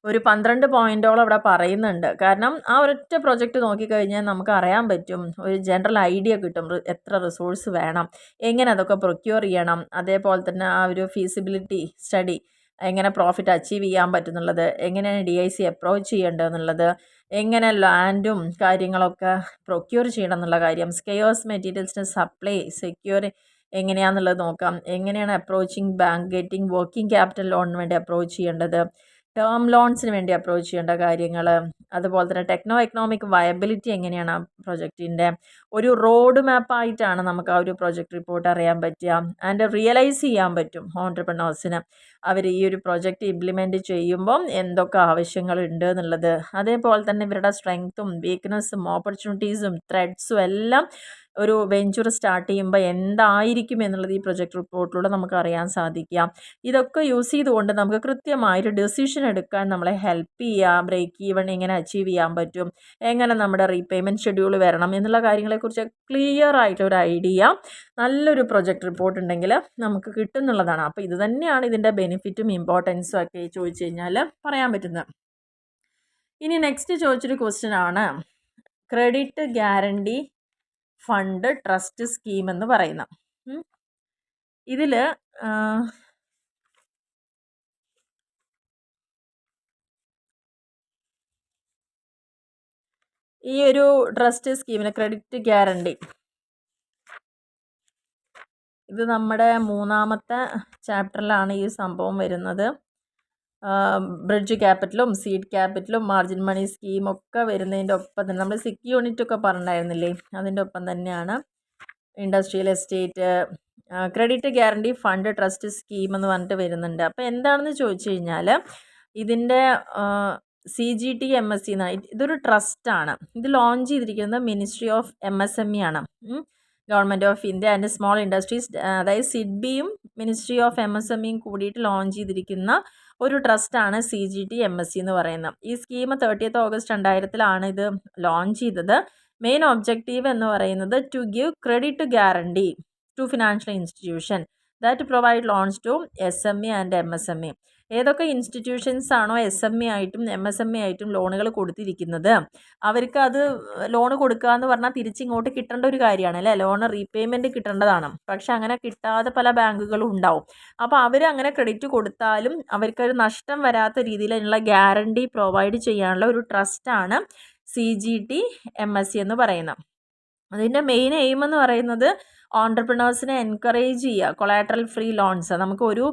ഒരു 12 പോയിൻറ്റോളം അവിടെ പറയുന്നുണ്ട്. കാരണം ആ ഒരൊറ്റ പ്രൊജക്റ്റ് നോക്കിക്കഴിഞ്ഞാൽ നമുക്ക് അറിയാൻ പറ്റും, ഒരു ജനറൽ ഐഡിയ കിട്ടും, എത്ര റിസോഴ്സ് വേണം, എങ്ങനെ അതൊക്കെ പ്രൊക്യൂർ ചെയ്യണം, അതേപോലെ തന്നെ ആ ഒരു ഫീസിബിലിറ്റി സ്റ്റഡി, എങ്ങനെ പ്രോഫിറ്റ് അച്ചീവ് ചെയ്യാൻ പറ്റുന്നുള്ളത്, എങ്ങനെയാണ് DIC അപ്രോച്ച് ചെയ്യേണ്ടതെന്നുള്ളത്, എങ്ങനെ ലാൻഡും കാര്യങ്ങളൊക്കെ പ്രൊക്യൂർ ചെയ്യണം എന്നുള്ള കാര്യം, സ്കെയേഴ്സ് മെറ്റീരിയൽസിന് സപ്ലൈ സെക്യൂർ എങ്ങനെയാണെന്നുള്ളത് നോക്കാം, എങ്ങനെയാണ് approaching bank getting working capital ലോണിന് വേണ്ടി അപ്രോച്ച് ചെയ്യേണ്ടത്, ടേം ലോൺസിന് വേണ്ടി അപ്രോച്ച് ചെയ്യേണ്ട കാര്യങ്ങൾ, അതുപോലെ തന്നെ ടെക്നോ എക്കണോമിക് വയബിലിറ്റി എങ്ങനെയാണ് ആ പ്രൊജക്റ്റിൻ്റെ, ഒരു റോഡ് മാപ്പായിട്ടാണ് നമുക്ക് ആ ഒരു പ്രൊജക്റ്റ് റിപ്പോർട്ട് അറിയാൻ പറ്റുക. ആൻഡ് റിയലൈസ് ചെയ്യാൻ പറ്റും ഓൺട്രപ്രണേഴ്സിന് അവർ ഈ ഒരു പ്രൊജക്റ്റ് ഇംപ്ലിമെൻറ്റ് ചെയ്യുമ്പം എന്തൊക്കെ ആവശ്യങ്ങളുണ്ട് എന്നുള്ളത്. അതേപോലെ തന്നെ ഇവരുടെ സ്ട്രെങ്ത്തും വീക്ക്നെസ്സും ഓപ്പർച്യൂണിറ്റീസും ത്രെഡ്സും എല്ലാം ഒരു വെഞ്ചർ സ്റ്റാർട്ട് ചെയ്യുമ്പോൾ എന്തായിരിക്കും എന്നുള്ളത് ഈ പ്രൊജക്ട് റിപ്പോർട്ടിലൂടെ നമുക്ക് അറിയാൻ സാധിക്കാം. ഇതൊക്കെ യൂസ് ചെയ്തുകൊണ്ട് നമുക്ക് കൃത്യമായൊരു ഡെസിഷൻ എടുക്കാൻ നമ്മളെ ഹെൽപ്പ് ചെയ്യുക. ബ്രേക്ക് ഈവൺ എങ്ങനെ അച്ചീവ് ചെയ്യാൻ പറ്റും, എങ്ങനെ നമ്മുടെ റീപേയ്മെൻറ്റ് ഷെഡ്യൂൾ വരണം എന്നുള്ള കാര്യങ്ങളെക്കുറിച്ച് ക്ലിയർ ആയിട്ടൊരു ഐഡിയ നല്ലൊരു പ്രൊജക്ട് റിപ്പോർട്ട് ഉണ്ടെങ്കിൽ നമുക്ക് കിട്ടുന്നുള്ളതാണ്. അപ്പോൾ ഇത് തന്നെയാണ് ഇതിൻ്റെ ബെനിഫിറ്റും ഇമ്പോർട്ടൻസും ഒക്കെ ചോദിച്ചു കഴിഞ്ഞാൽ പറയാൻ പറ്റുന്നത്. ഇനി നെക്സ്റ്റ് ചോദിച്ചൊരു ക്വസ്റ്റ്യൻ ആണ് credit guarantee fund trust scheme എന്ന് പറയുന്ന. ഇതിൽ ഈ ഒരു ട്രസ്റ്റ് സ്കീമിന് ക്രെഡിറ്റ് ഗ്യാരണ്ടി ഇത് നമ്മുടെ 3ാമത്തെ ചാപ്റ്ററിലാണ് ഈ സംഭവം വരുന്നത്. ബ്രിഡ്ജ് ക്യാപിറ്റലും സീഡ് ക്യാപിറ്റലും മാർജിൻ മണി സ്കീമൊക്കെ വരുന്നതിൻ്റെ ഒപ്പം തന്നെ നമ്മൾ സിക്ക് യൂണിറ്റ് ഒക്കെ പറഞ്ഞിട്ടുണ്ടായിരുന്നില്ലേ, അതിൻ്റെ ഒപ്പം തന്നെയാണ് industrial estate credit guarantee fund trust scheme എന്ന് പറഞ്ഞിട്ട് വരുന്നുണ്ട്. അപ്പോൾ എന്താണെന്ന് ചോദിച്ചു കഴിഞ്ഞാൽ ഇതിൻ്റെ CGTMSE എന്നാണ്. ഇതൊരു ട്രസ്റ്റാണ്. ഇത് ലോഞ്ച് ചെയ്തിരിക്കുന്നത് മിനിസ്ട്രി ഓഫ് MSME ആണ്. Government of India and small industries, അതായത് സിഡ്ബിയും മിനിസ്ട്രി ഓഫ് MSMEയും കൂടിയിട്ട് ലോഞ്ച് ചെയ്തിരിക്കുന്ന ഒരു ട്രസ്റ്റാണ് CGTMSE എന്ന് പറയുന്നത്. ഈ സ്കീം 30th August 2000 ഇത് ലോഞ്ച് ചെയ്തത്. മെയിൻ ഒബ്ജക്റ്റീവ് എന്ന് പറയുന്നത് to give credit guarantee to financial institution that provide loans to SME and MSME. ഏതൊക്കെ ഇൻസ്റ്റിറ്റ്യൂഷൻസ് ആണോ SME ആയിട്ടും MSME ആയിട്ടും ലോണുകൾ കൊടുത്തിരിക്കുന്നത് അവർക്ക് അത് ലോൺ കൊടുക്കുക എന്ന് പറഞ്ഞാൽ തിരിച്ചിങ്ങോട്ട് കിട്ടേണ്ട ഒരു കാര്യമാണ് അല്ലേ, ലോൺ റീപേയ്മെൻറ്റ് കിട്ടേണ്ടതാണ്. പക്ഷെ അങ്ങനെ കിട്ടാതെ പല ബാങ്കുകളും ഉണ്ടാവും. അപ്പോൾ അവർ അങ്ങനെ ക്രെഡിറ്റ് കൊടുത്താലും അവർക്കൊരു നഷ്ടം വരാത്ത രീതിയിലുള്ള ഗ്യാരണ്ടി പ്രൊവൈഡ് ചെയ്യാനുള്ള ഒരു ട്രസ്റ്റാണ് CGTMSE എന്ന് പറയുന്നത്. അതിൻ്റെ മെയിൻ എയിം എന്ന് പറയുന്നത് ഓൺടർപ്രണേഴ്സിനെ എൻകറേജ് ചെയ്യുക. കൊളാട്രൽ ഫ്രീ ലോൺസ്, നമുക്ക് ഒരു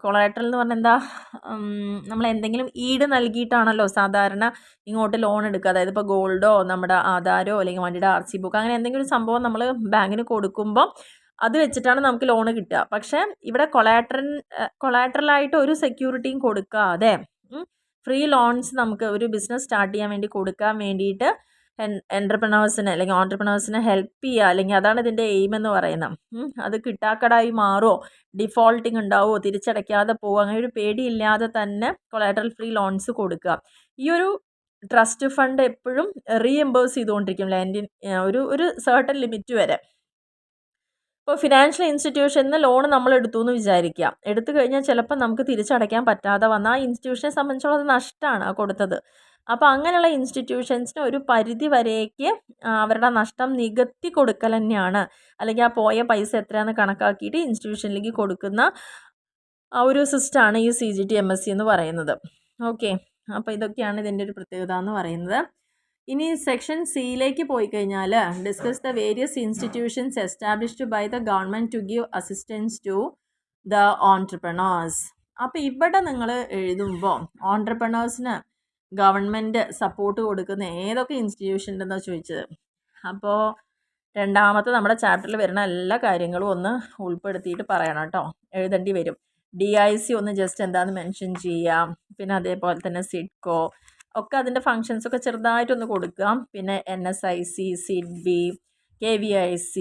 കൊളാട്രൽ എന്ന് പറഞ്ഞാൽ എന്താ, നമ്മൾ എന്തെങ്കിലും ഈട് നൽകിയിട്ടാണല്ലോ സാധാരണ ഇങ്ങോട്ട് ലോൺ എടുക്കുക. അതായത് ഇപ്പോൾ ഗോൾഡോ നമ്മുടെ ആധാരോ അല്ലെങ്കിൽ വണ്ടിയുടെ RC ബുക്ക് അങ്ങനെ എന്തെങ്കിലും സംഭവം നമ്മൾ ബാങ്കിന് കൊടുക്കുമ്പോൾ അത് വെച്ചിട്ടാണ് നമുക്ക് ലോൺ കിട്ടുക. പക്ഷേ ഇവിടെ കൊളാട്രലായിട്ട് ഒരു സെക്യൂരിറ്റിയും കൊടുക്കാതെ ഫ്രീ ലോൺസ് നമുക്ക് ഒരു ബിസിനസ് സ്റ്റാർട്ട് ചെയ്യാൻ വേണ്ടി കൊടുക്കാൻ വേണ്ടിയിട്ട് എൻ്റർപ്രണേഴ്സിനെ അല്ലെങ്കിൽ ഓൺടർപ്രണേഴ്സിനെ ഹെൽപ്പ് ചെയ്യുക, അല്ലെങ്കിൽ അതാണ് ഇതിൻ്റെ എയിം എന്ന് പറയുന്നത്. അത് കിട്ടാക്കടായി മാറുമോ, ഡിഫോൾട്ടിങ് ഉണ്ടാവുമോ, തിരിച്ചടയ്ക്കാതെ പോകുമോ, അങ്ങനെ ഒരു പേടിയില്ലാതെ തന്നെ കൊളാട്രൽ ഫ്രീ ലോൺസ് കൊടുക്കുക. ഈ ഒരു ട്രസ്റ്റ് ഫണ്ട് എപ്പോഴും റീഎംബേഴ്സ് ചെയ്തുകൊണ്ടിരിക്കും ഒരു സർട്ടൻ ലിമിറ്റ് വരെ. ഇപ്പോൾ ഫിനാൻഷ്യൽ ഇൻസ്റ്റിറ്റ്യൂഷനിൽ നിന്ന് ലോൺ നമ്മൾ എടുത്തു എന്ന് വിചാരിക്കുക. എടുത്തു കഴിഞ്ഞാൽ ചിലപ്പോൾ നമുക്ക് തിരിച്ചടയ്ക്കാൻ പറ്റാതെ വന്നാൽ ആ ഇൻസ്റ്റിറ്റ്യൂഷനെ സംബന്ധിച്ചോളം അത് നഷ്ടമാണ് ആ കൊടുത്തത്. അപ്പോൾ അങ്ങനെയുള്ള ഇൻസ്റ്റിറ്റ്യൂഷൻസിന് ഒരു പരിധി വരേക്ക് അവരുടെ നഷ്ടം നികത്തി കൊടുക്കൽ തന്നെയാണ്, അല്ലെങ്കിൽ ആ പോയ പൈസ എത്രയാണെന്ന് കണക്കാക്കിയിട്ട് ഇൻസ്റ്റിറ്റ്യൂഷനിലേക്ക് കൊടുക്കുന്ന ആ ഒരു സിസ്റ്റമാണ് ഈ CGTMSE എന്ന് പറയുന്നത്. ഓക്കെ, അപ്പോൾ ഇതൊക്കെയാണ് ഇതിൻ്റെ ഒരു പ്രത്യേകത എന്ന് പറയുന്നത്. ഇനി സെക്ഷൻ സിയിലേക്ക് പോയി കഴിഞ്ഞാൽ discuss the various institutions established by the government to give assistance to the entrepreneurs. അപ്പോൾ ഇവിടെ നിങ്ങൾ എഴുതുമ്പോൾ ഓൺടർപ്രണേഴ്സിന് ഗവൺമെൻറ് സപ്പോർട്ട് കൊടുക്കുന്ന ഏതൊക്കെ ഇൻസ്റ്റിറ്റ്യൂഷൻ ഉണ്ടെന്നാണ് ചോദിച്ചത്. അപ്പോൾ രണ്ടാമത്തെ നമ്മുടെ ചാപ്റ്ററിൽ വരുന്ന എല്ലാ കാര്യങ്ങളും ഒന്ന് ഉൾപ്പെടുത്തിയിട്ട് പറയണം കേട്ടോ, എഴുതേണ്ടി വരും. DIC ഒന്ന് ജസ്റ്റ് എന്താണെന്ന് മെൻഷൻ ചെയ്യാം. പിന്നെ അതേപോലെ തന്നെ സിഡ്കോ ഒക്കെ അതിൻ്റെ ഫങ്ഷൻസൊക്കെ ചെറുതായിട്ടൊന്ന് കൊടുക്കുക. പിന്നെ NSIC, SIDB, KVIC,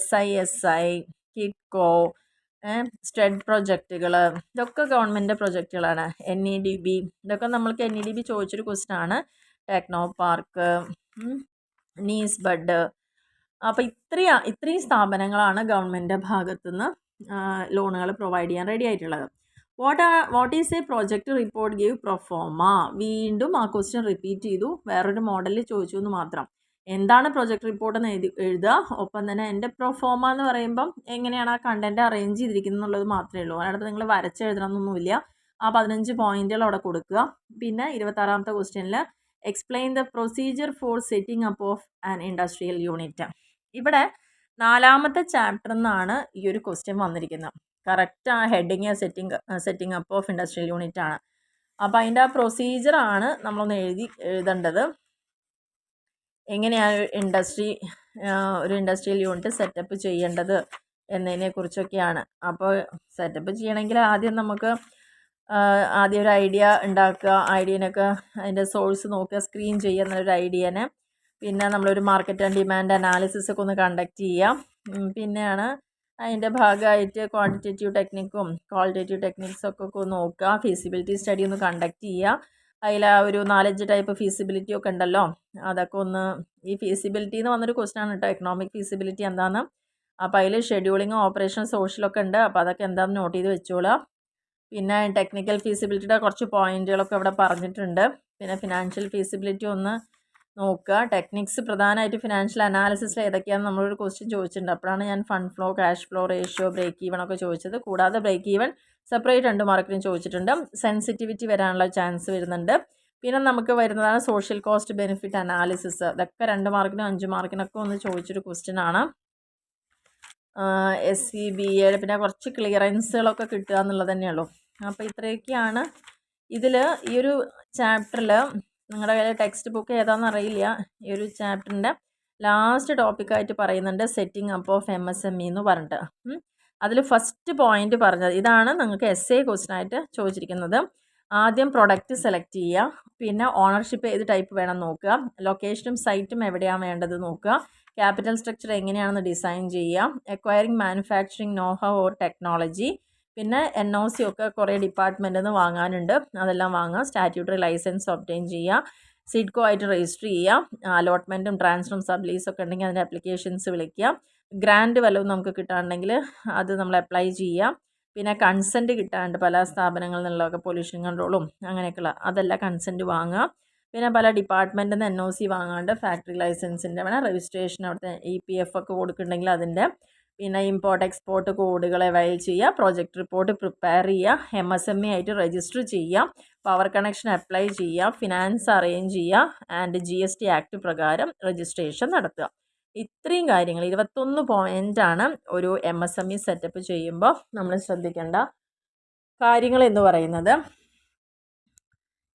SISI, Kidco, സ്റ്റഡ് പ്രൊജക്റ്റുകൾ, ഇതൊക്കെ ഗവൺമെൻറ് പ്രൊജക്റ്റുകളാണ്. NEDB, ഇതൊക്കെ നമ്മൾക്ക് NEDB ചോദിച്ചൊരു ക്വസ്റ്റ്യൻ ആണ്. ടെക്നോ പാർക്ക്, നീസ് ബഡ്. അപ്പോൾ ഇത്രയും സ്ഥാപനങ്ങളാണ് ഗവൺമെൻറ് ഭാഗത്തുനിന്ന് ലോണുകൾ പ്രൊവൈഡ് ചെയ്യാൻ റെഡി ആയിട്ടുള്ളത്. What is A project report give proforma? വീണ്ടും ആ ക്വസ്റ്റ്യൻ റിപ്പീറ്റ് ചെയ്തു, വേറൊരു മോഡലിൽ ചോദിച്ചു എന്ന് മാത്രം. എന്താണ് പ്രൊജക്റ്റ് റിപ്പോർട്ട് എന്ന് എഴുതുക. ഒപ്പം തന്നെ എൻ്റെ പ്രൊഫോമ എന്ന് പറയുമ്പം എങ്ങനെയാണ് ആ കണ്ടൻറ്റ് അറേഞ്ച് ചെയ്തിരിക്കുന്നത് എന്നുള്ളത് മാത്രമേ ഉള്ളൂ. അതിനകത്ത് നിങ്ങൾ വരച്ചെഴുതണമെന്നൊന്നുമില്ല. ആ 15 പോയിന്റുകൾ അവിടെ കൊടുക്കുക. പിന്നെ 26ാമത്തെ ക്വസ്റ്റ്യനിൽ explain the procedure for setting up of an industrial unit. ഇവിടെ 4ാമത്തെ ചാപ്റ്ററിൽ നിന്നാണ് ഈ ഒരു ക്വസ്റ്റ്യൻ വന്നിരിക്കുന്നത്. കറക്റ്റ് ആ heading setting up of industrial unit ആണ്. അപ്പോൾ അതിൻ്റെ ആ പ്രൊസീജിയറാണ് നമ്മളൊന്ന് എഴുതേണ്ടത്. എങ്ങനെയാണ് ഒരു ഇൻഡസ്ട്രിയൽ യൂണിറ്റ് സെറ്റപ്പ് ചെയ്യേണ്ടത് എന്നതിനെക്കുറിച്ചൊക്കെയാണ്. അപ്പോൾ സെറ്റപ്പ് ചെയ്യണമെങ്കിൽ ആദ്യം ഒരു ഐഡിയ ഉണ്ടാക്കുക. ഐഡിയനൊക്കെ അതിൻ്റെ സോഴ്സ് നോക്കുക, സ്ക്രീൻ ചെയ്യുക എന്നൊരു ഐഡിയനെ പിന്നെ നമ്മളൊരു മാർക്കറ്റ് ആൻഡ് ഡിമാൻഡ് അനാലിസിസ് ഒക്കെ ഒന്ന് കണ്ടക്ട് ചെയ്യാം. പിന്നെയാണ് അതിൻ്റെ ഭാഗമായിട്ട് ക്വാണ്ടിറ്റേറ്റീവ് ടെക്നിക്കും ക്വാളിറ്റേറ്റീവ് ടെക്നിക്സൊക്കെ ഒന്ന് നോക്കുക. ഫീസിബിലിറ്റി സ്റ്റഡി ഒന്ന് കണ്ടക്ട് ചെയ്യുക. അതിൽ ഒരു 4-5 ടൈപ്പ് ഫീസിബിലിറ്റി ഒക്കെ ഉണ്ടല്ലോ, അതൊക്കെ ഒന്ന്, ഈ ഫീസിബിലിറ്റി എന്ന് വന്നൊരു ക്വസ്റ്റ്യൻ ആണ് കേട്ടോ, എക്കണോമിക് ഫീസിബിലിറ്റി എന്താണെന്ന്. അപ്പോൾ അതിൽ ഷെഡ്യൂളിങ്ങും ഓപ്പറേഷൻ സോഷ്യലൊക്കെ ഉണ്ട്. അപ്പോൾ അതൊക്കെ എന്താണെന്ന് നോട്ട് ചെയ്ത് വെച്ചോളുക. പിന്നെ ടെക്നിക്കൽ ഫീസിബിലിറ്റിയുടെ കുറച്ച് പോയിന്റുകളൊക്കെ ഇവിടെ പറഞ്ഞിട്ടുണ്ട്. പിന്നെ ഫിനാൻഷ്യൽ ഫീസിബിലിറ്റി ഒന്ന് നോക്കുക. ടെക്നിക്സ് പ്രധാനമായിട്ട് ഫിനാൻഷ്യൽ അനാലിസിസിൽ ഏതൊക്കെയാണെന്ന് നമ്മളൊരു ക്വസ്റ്റ്യൻ ചോദിച്ചിട്ടുണ്ട്. അപ്പോഴാണ് ഞാൻ fund flow, cash flow ratio, break even ഒക്കെ ചോദിച്ചത്. കൂടാതെ ബ്രേക്ക് ഈവൺ സെപ്പറേറ്റ് 2 മാർക്കിനും ചോദിച്ചിട്ടുണ്ട്. സെൻസിറ്റിവിറ്റി വരാനുള്ള ചാൻസ് വരുന്നുണ്ട്. പിന്നെ നമുക്ക് വരുന്നതാണ് സോഷ്യൽ കോസ്റ്റ് ബെനിഫിറ്റ് അനാലിസിസ്. ഇതൊക്കെ 2 മാർക്കിനും 5 മാർക്കിനൊക്കെ ഒന്ന് ചോദിച്ചൊരു ക്വസ്റ്റ്യൻ ആണ്. SCBA പിന്നെ കുറച്ച് ക്ലിയറൻസുകളൊക്കെ കിട്ടുക എന്നുള്ളത് തന്നെയുള്ളൂ. അപ്പോൾ ഇത്രയൊക്കെയാണ് ഇതിൽ. ഈ ഒരു ചാപ്റ്ററിൽ നിങ്ങളുടെ കയ്യിൽ ടെക്സ്റ്റ് ബുക്ക് ഏതാണെന്ന് അറിയില്ല. ഈ ഒരു ചാപ്റ്ററിൻ്റെ ലാസ്റ്റ് ടോപ്പിക്കായിട്ട് പറയുന്നുണ്ട് സെറ്റിംഗ് അപ്പ് ഓഫ് MSME എന്ന് പറഞ്ഞിട്ട്. അതിൽ ഫസ്റ്റ് പോയിന്റ് പറഞ്ഞത് ഇതാണ്. നിങ്ങൾക്ക് essay ക്വസ്റ്റ്യൻ ആയിട്ട് ചോദിച്ചിരിക്കുന്നത്. ആദ്യം പ്രൊഡക്റ്റ് സെലക്ട് ചെയ്യുക, പിന്നെ ഓണർഷിപ്പ് ഏത് ടൈപ്പ് വേണം നോക്കുക, ലൊക്കേഷനും സൈറ്റും എവിടെയാണ് വേണ്ടത് നോക്കുക, ക്യാപിറ്റൽ സ്ട്രക്ചർ എങ്ങനെയാണെന്ന് ഡിസൈൻ ചെയ്യുക, acquiring manufacturing know how or technology, പിന്നെ NOC ഒക്കെ കുറേ ഡിപ്പാർട്ട്മെൻറ്റിൽ നിന്ന് വാങ്ങാനുണ്ട്, അതെല്ലാം വാങ്ങുക, സ്റ്റാറ്റ്യൂട്ടറി ലൈസൻസ് ഒബ്റ്റെയിൻ ചെയ്യുക, സിഡ്കോ ആയിട്ട് രജിസ്റ്റർ ചെയ്യുക, അലോട്ട്മെൻറ്റും ട്രാൻസ്ഫറും സബ്ലീസൊക്കെ ഉണ്ടെങ്കിൽ അതിൻ്റെ അപ്ലിക്കേഷൻസ് വിളിക്കുക, ഗ്രാൻഡ് വല്ലതും നമുക്ക് കിട്ടാനുണ്ടെങ്കിൽ അത് നമ്മൾ അപ്ലൈ ചെയ്യുക, പിന്നെ കൺസെൻറ്റ് കിട്ടാണ്ട് പല സ്ഥാപനങ്ങളിൽ നിന്നുള്ളതൊക്കെ പൊല്യൂഷൻ കൺട്രോളും അങ്ങനെയൊക്കെയുള്ള അതെല്ലാം കൺസെൻറ്റ് വാങ്ങുക. പിന്നെ പല ഡിപ്പാർട്ട്മെൻറ്റിൽ നിന്ന് NOC വാങ്ങാണ്ട് ഫാക്ടറി ലൈസൻസിൻ്റെ വേണം, രജിസ്ട്രേഷൻ അവിടുത്തെ EPF ഒക്കെ കൊടുക്കുന്നുണ്ടെങ്കിൽ അതിൻ്റെ, പിന്നെ ഇമ്പോർട്ട് എക്സ്പോർട്ട് കോഡുകൾ അവൈൽ ചെയ്യുക, പ്രോജക്റ്റ് റിപ്പോർട്ട് പ്രിപ്പയർ ചെയ്യുക, MSME ആയിട്ട് രജിസ്റ്റർ ചെയ്യുക, പവർ കണക്ഷൻ അപ്ലൈ ചെയ്യുക, ഫിനാൻസ് അറേഞ്ച് ചെയ്യുക, ആൻഡ് GST ആക്ട് പ്രകാരം രജിസ്ട്രേഷൻ നടത്തുക. ഇത്രയും കാര്യങ്ങൾ 21 പോയിൻ്റാണ് ഒരു MSME സെറ്റപ്പ് ചെയ്യുമ്പോൾ നമ്മൾ ശ്രദ്ധിക്കേണ്ട കാര്യങ്ങൾ എന്ന് പറയുന്നത്.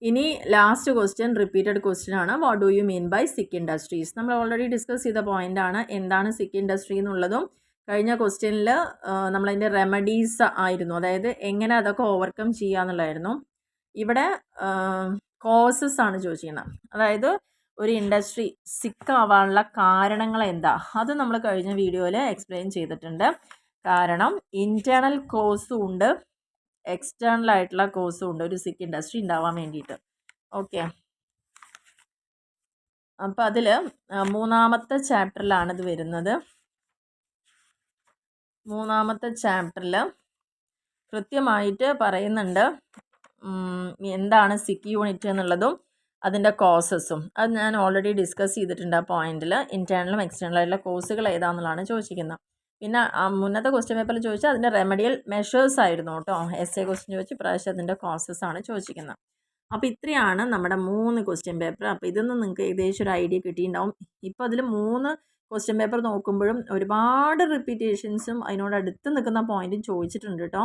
ഇനി ലാസ്റ്റ് ക്വസ്റ്റ്യൻ റിപ്പീറ്റഡ് ക്വസ്റ്റ്യൻ ആണ്. What do you mean by sick industries? നമ്മൾ ഓൾറെഡി ഡിസ്കസ് ചെയ്ത പോയിന്റ് ആണ് എന്താണ് സിക്ക് ഇൻഡസ്ട്രി എന്നുള്ളതും. കഴിഞ്ഞ ക്വസ്റ്റ്യനിൽ നമ്മളതിൻ്റെ റെമഡീസ് ആയിരുന്നു, അതായത് എങ്ങനെ അതൊക്കെ ഓവർകം ചെയ്യുക എന്നുള്ളതായിരുന്നു. ഇവിടെ കോസസ് ആണ് ചോദിച്ചിരിക്കുന്നത്. അതായത് ഒരു ഇൻഡസ്ട്രി സിക്ക് ആവാനുള്ള കാരണങ്ങൾ എന്താ, അത് നമ്മൾ കഴിഞ്ഞ വീഡിയോയിൽ എക്സ്പ്ലെയിൻ ചെയ്തിട്ടുണ്ട്. കാരണം ഇൻറ്റേർണൽ കോസും ഉണ്ട്, എക്സ്റ്റേണൽ ആയിട്ടുള്ള കോസും ഉണ്ട് ഒരു സിക്ക് ഇൻഡസ്ട്രി ഉണ്ടാവാൻ വേണ്ടിയിട്ട്. ഓക്കെ, അപ്പോൾ അതിൽ 3-ാമത്തെ ചാപ്റ്ററിലാണ് ഇത് വരുന്നത്. 3-ാമത്തെ ചാപ്റ്ററിൽ കൃത്യമായിട്ട് പറയുന്നുണ്ട് എന്താണ് സിക്ക് യൂണിറ്റ് എന്നുള്ളതും അതിൻ്റെ കോസസും. അത് ഞാൻ ഓൾറെഡി ഡിസ്കസ് ചെയ്തിട്ടുണ്ട് ആ പോയിന്റിൽ. ഇൻറ്റേർണലും എക്സ്റ്റേണലും ആയിട്ടുള്ള കോസുകൾ ഏതാണെന്നുള്ളതാണ് ചോദിച്ചിരിക്കുന്നത്. പിന്നെ മുന്നത്തെ ക്വസ്റ്റ്യൻ പേപ്പറിൽ ചോദിച്ചാൽ അതിൻ്റെ റെമഡിയൽ മെഷേഴ്സ് ആയിരുന്നു കേട്ടോ. essay ക്വസ്റ്റ്യൻ ചോദിച്ച് പ്രാവശ്യം അതിൻ്റെ കോസസ് ആണ് ചോദിച്ചിരിക്കുന്നത്. അപ്പോൾ ഇത്രയാണ് നമ്മുടെ 3 ക്വസ്റ്റ്യൻ പേപ്പർ. അപ്പോൾ ഇതൊന്നും നിങ്ങൾക്ക് ഏകദേശം ഒരു ഐഡിയ കിട്ടിയിട്ടുണ്ടാവും. ഇപ്പോൾ അതിൽ 3 ക്വസ്റ്റ്യൻ പേപ്പർ നോക്കുമ്പോഴും ഒരുപാട് റിപ്പീറ്റേഷൻസും അതിനോട് അടുത്ത് നിൽക്കുന്ന പോയിന്റും ചോദിച്ചിട്ടുണ്ട് കേട്ടോ.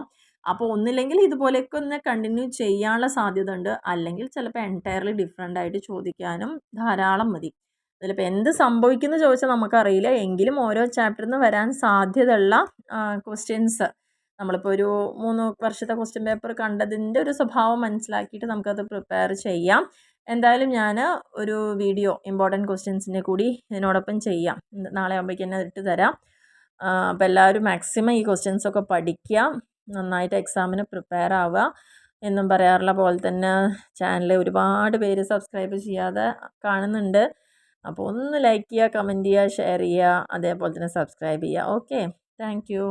അപ്പോൾ ഒന്നില്ലെങ്കിൽ ഇതുപോലെയൊക്കെ ഒന്ന് കണ്ടിന്യൂ ചെയ്യാനുള്ള സാധ്യത ഉണ്ട്, അല്ലെങ്കിൽ ചിലപ്പോൾ എൻറ്റയർലി ഡിഫറെൻ്റ് ആയിട്ട് ചോദിക്കാനും ധാരാളം മതി. അതിലിപ്പോൾ എന്ത് സംഭവിക്കുന്നു ചോദിച്ചാൽ നമുക്കറിയില്ല, എങ്കിലും ഓരോ ചാപ്റ്ററിൽ നിന്ന് വരാൻ സാധ്യതയുള്ള ക്വസ്റ്റ്യൻസ് നമ്മളിപ്പോൾ ഒരു 3 വർഷത്തെ ക്വസ്റ്റ്യൻ പേപ്പർ കണ്ടതിൻ്റെ ഒരു സ്വഭാവം മനസ്സിലാക്കിയിട്ട് നമുക്കത് പ്രിപ്പയർ ചെയ്യാം. എന്തായാലും ഞാൻ ഒരു വീഡിയോ ഇമ്പോർട്ടൻറ്റ് ക്വസ്റ്റ്യൻസിൻ്റെ കൂടി ഇതിനോടൊപ്പം ചെയ്യാം, നാളെ ആകുമ്പോഴേക്കും തന്നെ ഇട്ട് തരാം. അപ്പോൾ എല്ലാവരും മാക്സിമം ഈ ക്വസ്റ്റ്യൻസൊക്കെ പഠിക്കുക, നന്നായിട്ട് എക്സാമിന് പ്രിപ്പയർ ആവുക. എന്നും പറയാറുള്ള പോലെ തന്നെ ചാനൽ ഒരുപാട് പേര് സബ്സ്ക്രൈബ് ചെയ്യാതെ കാണുന്നുണ്ട്. അപ്പോൾ ഒന്ന് ലൈക്ക് ചെയ്യുക, കമൻറ്റ് ചെയ്യുക, ഷെയർ ചെയ്യുക, അതേപോലെ തന്നെ സബ്സ്ക്രൈബ് ചെയ്യുക. Okay, thank you.